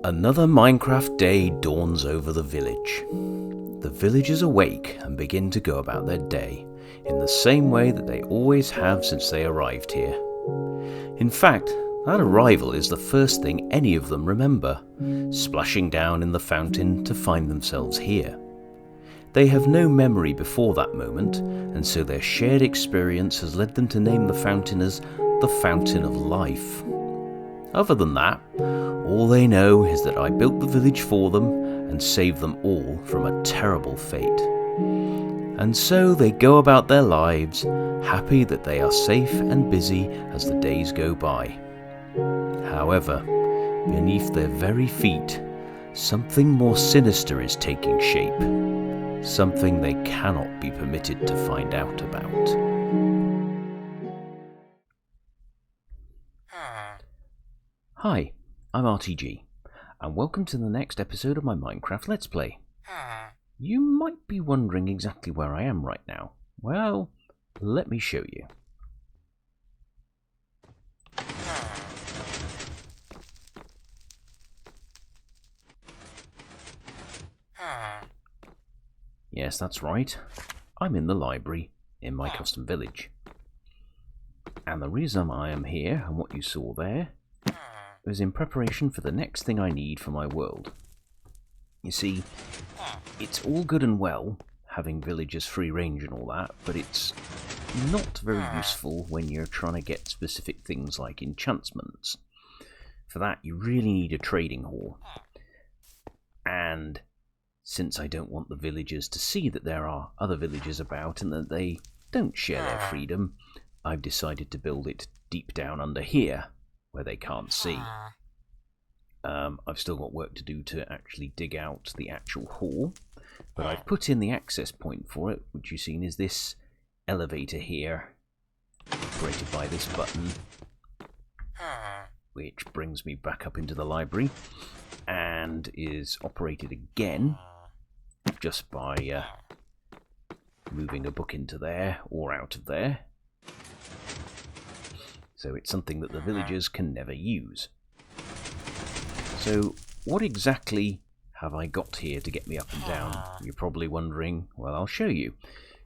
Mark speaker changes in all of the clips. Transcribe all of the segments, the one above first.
Speaker 1: Another Minecraft day dawns over the village. The villagers awake and begin to go about their day in the same way that they always have since they arrived here. In fact, that arrival is the first thing any of them remember, splashing down in the fountain to find themselves here. They have no memory before that moment, and so their shared experience has led them to name the fountain as the Fountain of Life. Other than that, all they know is that I built the village for them and saved them all from a terrible fate. And so they go about their lives, happy that they are safe and busy as the days go by. However, beneath their very feet, something more sinister is taking shape. Something they cannot be permitted to find out about. Hi, I'm RTG, and welcome to the next episode of my Minecraft Let's Play. You might be wondering exactly where I am right now. Well, let me show you. Yes, that's right. I'm in the library in my custom village. And the reason I am here, and what you saw there, is in preparation for the next thing I need for my world. You see, it's all good and well having villagers free range and all that, but it's not very useful when you're trying to get specific things like enchantments. For that, you really need a trading hall. And since I don't want the villagers to see that there are other villagers about and that they don't share their freedom, I've decided to build it deep down under here, where they can't see. I've still got work to do to actually dig out the actual hall, but I've put in the access point for it, which you've seen is this elevator here, operated by this button, which brings me back up into the library, and is operated again just by moving a book into there or out of there. So it's something that the villagers can never use. So what exactly have I got here to get me up and down? You're probably wondering. Well, I'll show you.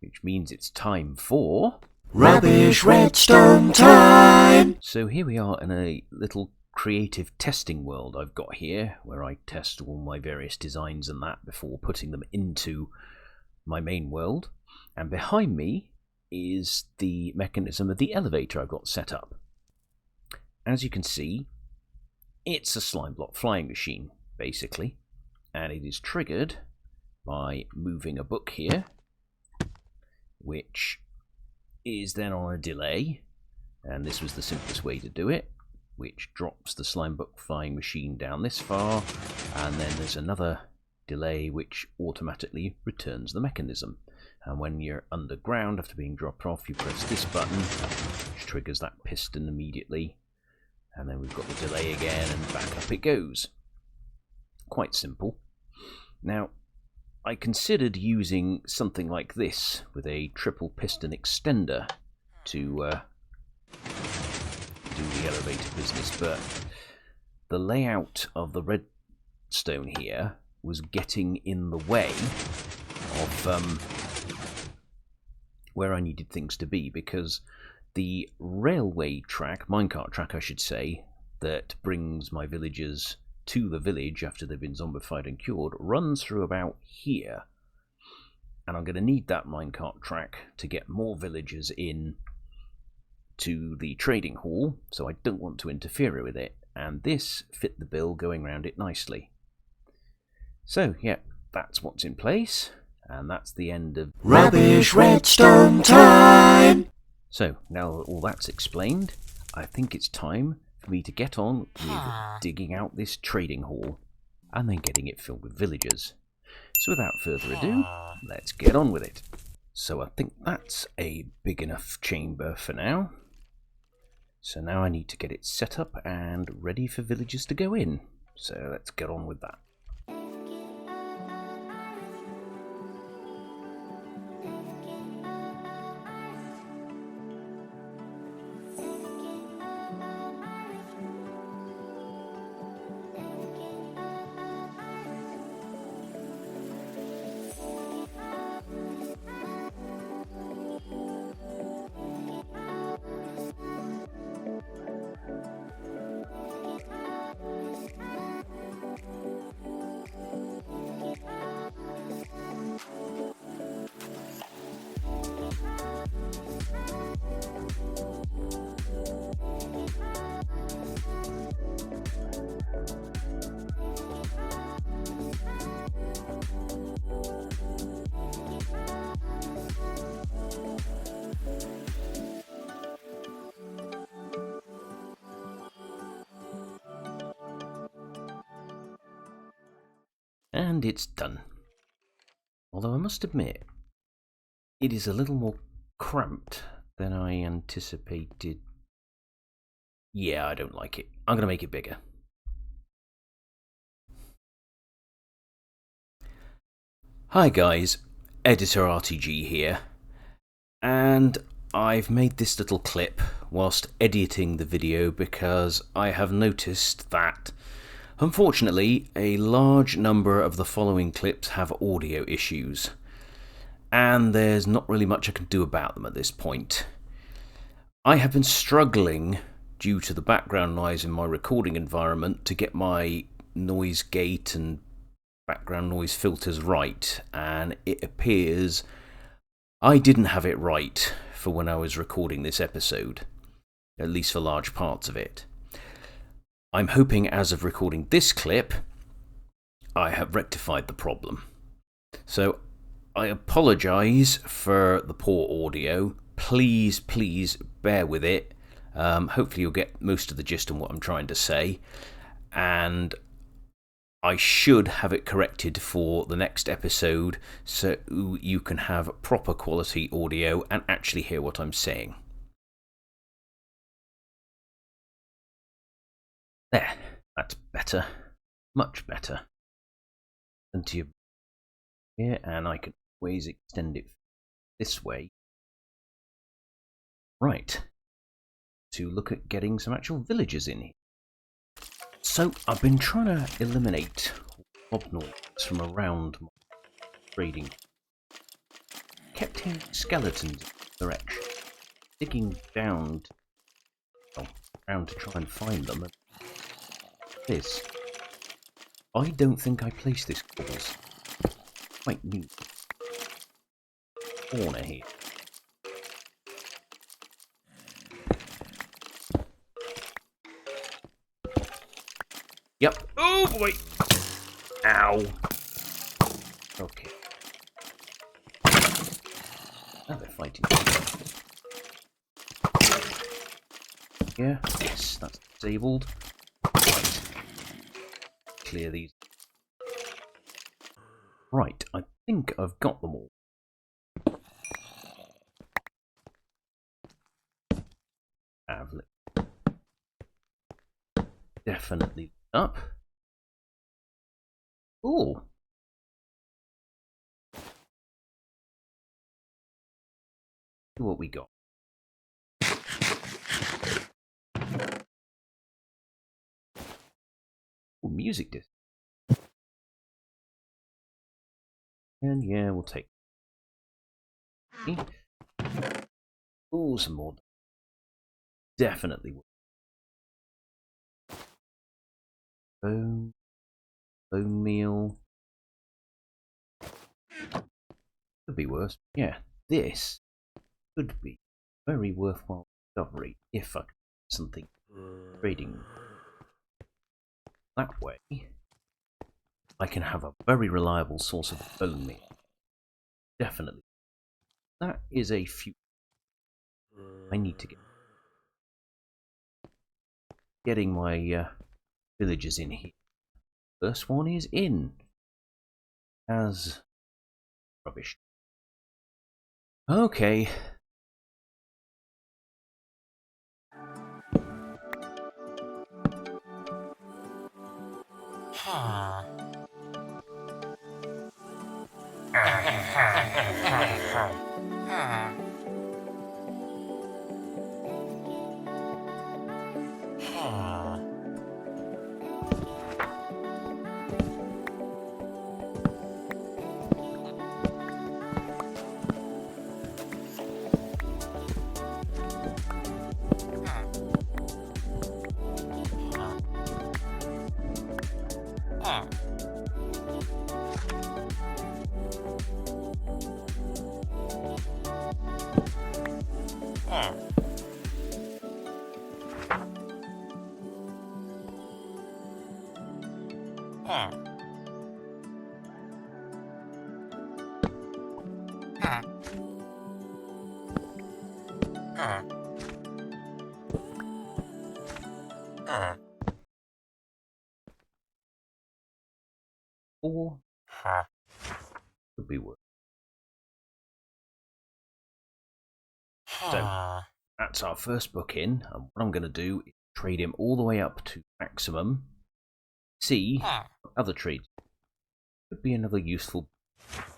Speaker 1: Which means it's time for...
Speaker 2: Rubbish Redstone time!
Speaker 1: So here we are in a little creative testing world I've got here, where I test all my various designs and that before putting them into my main world. And behind me is the mechanism of the elevator I've got set up. As you can see, it's a slime block flying machine, basically, and it is triggered by moving a book here, which is then on a delay, and this was the simplest way to do it, which drops the slime block flying machine down this far, and then there's another delay which automatically returns the mechanism. And when you're underground after being dropped off, you press this button, which triggers that piston immediately. And then we've got the delay again, and back up it goes. Quite simple. Now, I considered using something like this with a triple piston extender to do the elevator business, but the layout of the redstone here was getting in the way of where I needed things to be, because the railway track, minecart track I should say, that brings my villagers to the village after they've been zombified and cured, runs through about here. And I'm going to need that minecart track to get more villagers in to the trading hall, so I don't want to interfere with it. And this fit the bill going around it nicely. So, yeah, that's what's in place. And that's the end of
Speaker 2: Rubbish Redstone time!
Speaker 1: So, now that all that's explained, I think it's time for me to get on with digging out this trading hall and then getting it filled with villagers. So without further ado, let's get on with it. So I think that's a big enough chamber for now. So now I need to get it set up and ready for villagers to go in. So let's get on with that. And it's done. Although I must admit, it is a little more cramped than I anticipated. Yeah, I don't like it. I'm going to make it bigger. Hi guys, Editor RTG here, and I've made this little clip whilst editing the video because I have noticed that, unfortunately, a large number of the following clips have audio issues, and there's not really much I can do about them at this point. I have been struggling, due to the background noise in my recording environment, to get my noise gate and background noise filters right, and it appears I didn't have it right for when I was recording this episode, at least for large parts of it. I'm hoping as of recording this clip, I have rectified the problem. So I apologise for the poor audio. Please bear with it. Hopefully you'll get most of the gist of what I'm trying to say, and I should have it corrected for the next episode so you can have proper quality audio and actually hear what I'm saying. There, that's better. Much better. And to here, and I can always extend it this way. Right. To look at getting some actual villagers in here. So I've been trying to eliminate mob noise from around my trading. Kept hearing skeletons in the direction, digging down to try and find them. And this, I don't think I placed this cause. Quite new corner here. Yep. Oh boy. Ow. Okay. Now they're fighting. Yeah. Yes, that's disabled. Right. Clear these. Right. I think I've got them all. Definitely up. Ooh. See what we got. Ooh, music disc. And yeah, we'll take. Ooh, some more. Definitely. Bone meal. Could be worse. Yeah, this could be a very worthwhile discovery if I could do something trading that way. I can have a very reliable source of bone meal. Definitely. That is a few. I need to getting my villagers in here. First one is in. As rubbish. Okay. 4. Could be worse. So, that's our first book in, and what I'm going to do is trade him all the way up to maximum. See what other trades. Could be another useful,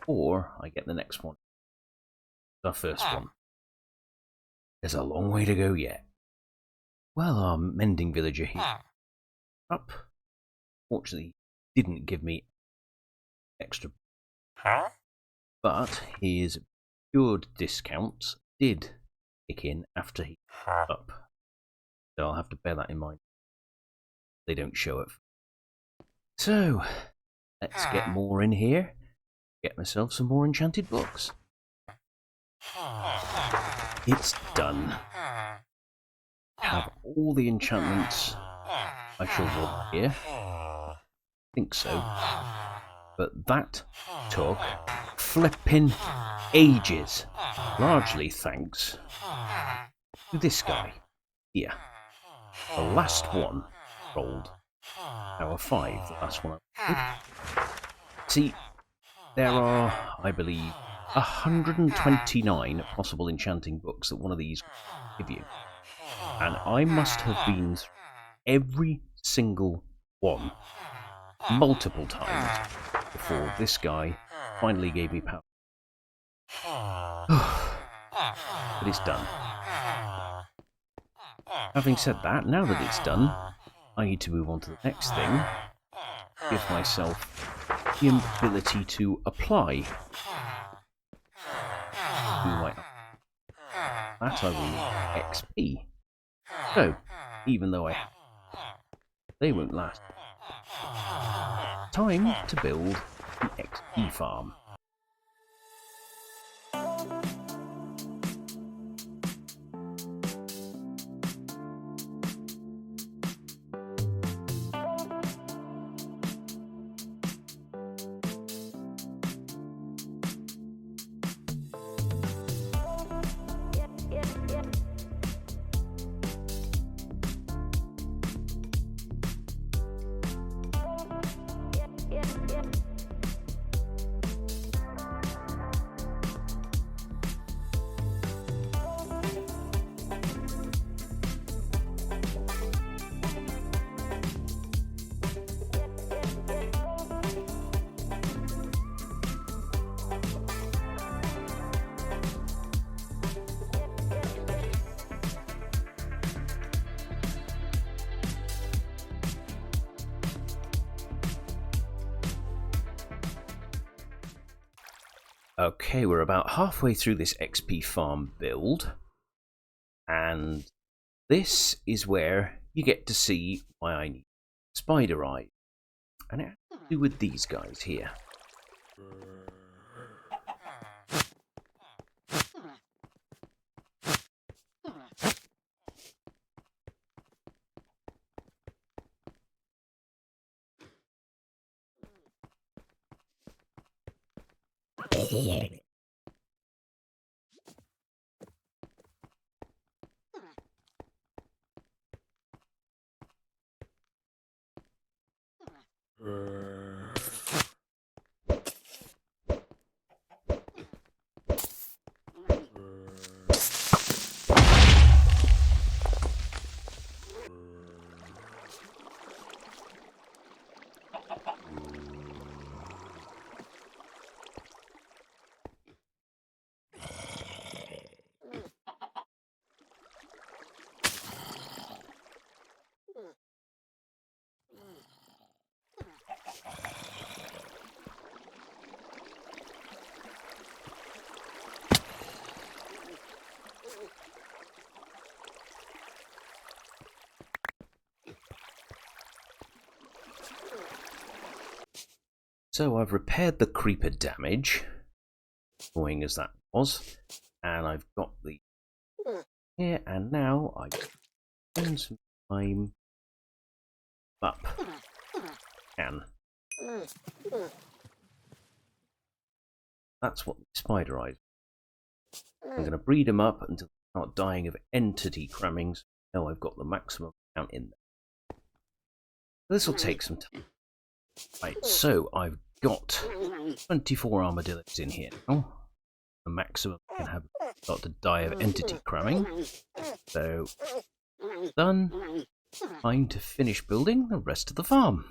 Speaker 1: or I get the next one. The first one. There's a long way to go yet. Well, our mending villager here up. Fortunately, didn't give me extra, but his cured discounts did kick in after he up. So I'll have to bear that in mind. They don't show it. So, let's get more in here. Get myself some more enchanted books. It's done. Have all the enchantments I shall want here. I think so. But that took flipping ages. Largely thanks to this guy here. The last one rolled. Now a 5, the last one I did. See, there are, I believe, 129 possible enchanting books that one of these give you. And I must have been through every single one multiple times before this guy finally gave me power. But it's done. Having said that, now that it's done, I need to move on to the next thing. Give myself the ability to apply. That I will XP. So, even though they won't last. Time to build an XP farm. Okay, we're about halfway through this XP farm build, and this is where you get to see why I need spider eyes, and it has to do with these guys here. So I've repaired the creeper damage, annoying as that was, and I've got the here, and now I spend some time up. That's what the spider eyes. I'm going to breed them up until they're not dying of entity crammings. Now I've got the maximum amount in there. This will take some time. Right, so I've got 24 armadillos in here now. The maximum can have start to die of entity cramming. So, done. Time to finish building the rest of the farm.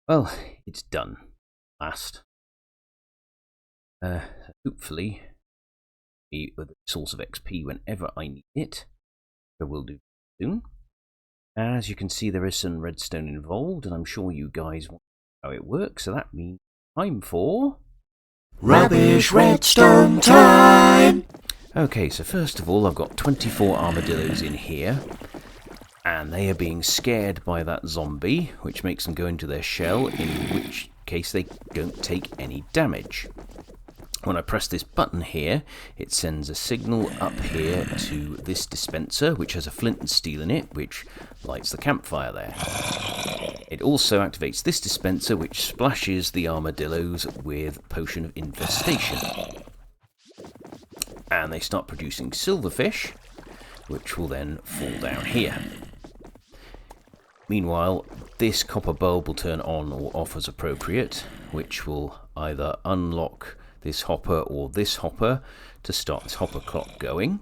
Speaker 1: Well, it's done. Last. Hopefully, be with a source of XP whenever I need it. So we'll do soon. As you can see, there is some redstone involved, and I'm sure you guys want to know how it works. So that means time for
Speaker 2: Rubbish redstone time!
Speaker 1: Okay, so first of all, I've got 24 armadillos in here. And they are being scared by that zombie, which makes them go into their shell, in which case they don't take any damage. When I press this button here, it sends a signal up here to this dispenser, which has a flint and steel in it, which lights the campfire there. It also activates this dispenser, which splashes the armadillos with Potion of Infestation. And they start producing silverfish, which will then fall down here. Meanwhile, this copper bulb will turn on or off as appropriate, which will either unlock this hopper or this hopper to start this hopper clock going.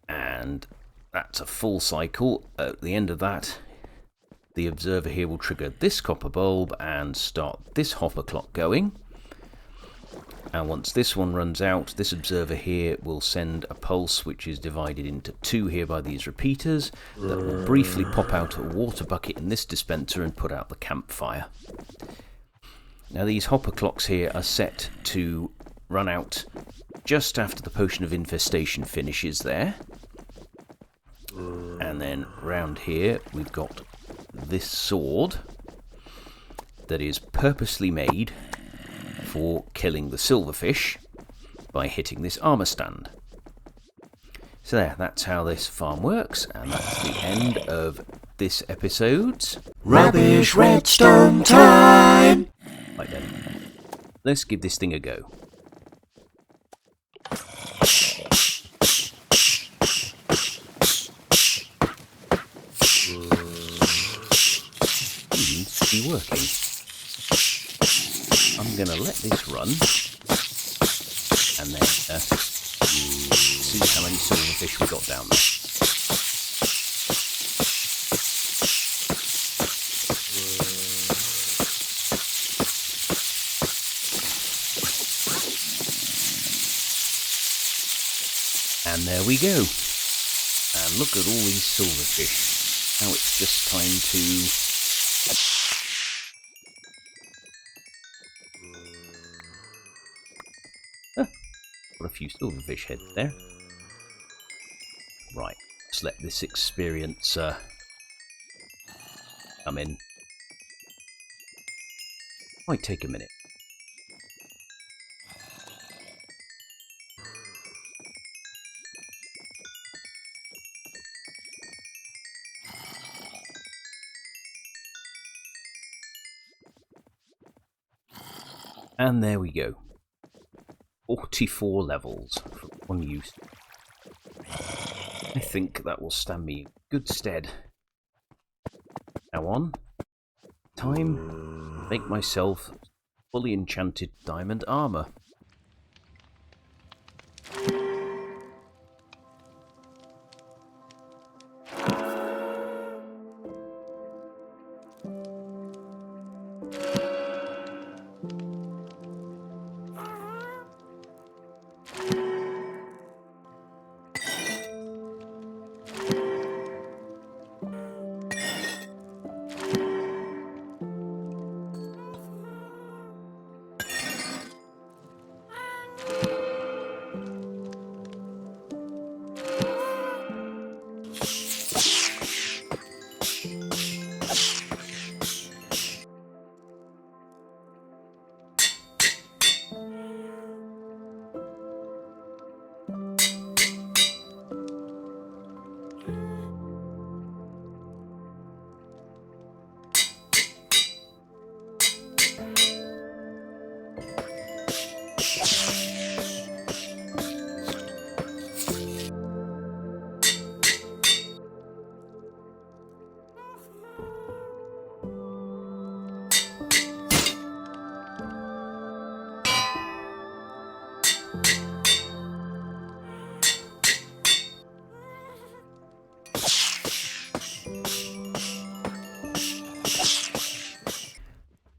Speaker 1: And that's a full cycle. At the end of that, the observer here will trigger this copper bulb and start this hopper clock going. And once this one runs out, this observer here will send a pulse which is divided into two here by these repeaters that will briefly pop out a water bucket in this dispenser and put out the campfire. Now these hopper clocks here are set to run out just after the Potion of Infestation finishes there. And then round here we've got this sword that is purposely made for killing the silverfish by hitting this armor stand. So there, that's how this farm works, and that's the end of this episode's
Speaker 2: Rubbish redstone time!
Speaker 1: Right then, let's give this thing a go. Seems to be working. I'm going to let this run and then see how many silverfish we got down there. And there we go. And look at all these silverfish. Now it's just time to got a few silverfish heads there. Right, let's let this experience come in. Might take a minute. And there we go. 44 levels for one use. I think that will stand me in good stead. Now on. Time to make myself fully enchanted diamond armor.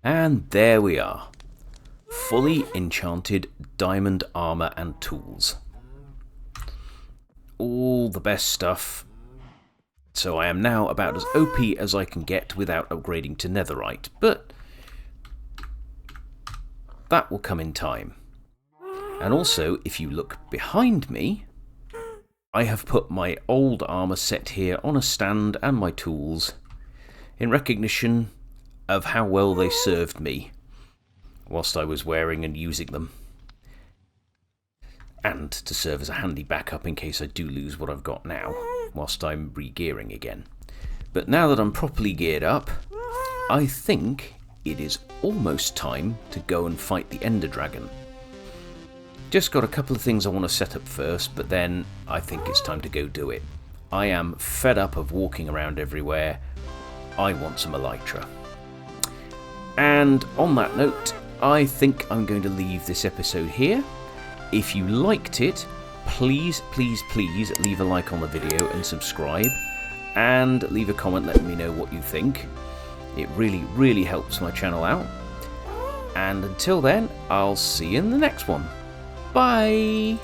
Speaker 1: And there we are. Fully enchanted diamond armor and tools. All the best stuff. So I am now about as OP as I can get without upgrading to netherite, but that will come in time. And also, if you look behind me, I have put my old armor set here on a stand and my tools in recognition of how well they served me whilst I was wearing and using them, and to serve as a handy backup in case I do lose what I've got now whilst I'm re-gearing again. But now that I'm properly geared up, I think it is almost time to go and fight the Ender Dragon. Just got a couple of things I want to set up first, but then I think it's time to go do it. I am fed up of walking around everywhere. I want some elytra. And on that note, I think I'm going to leave this episode here. If you liked it, please leave a like on the video and subscribe, and leave a comment letting me know what you think. It really helps my channel out. And until then, I'll see you in the next one. Bye!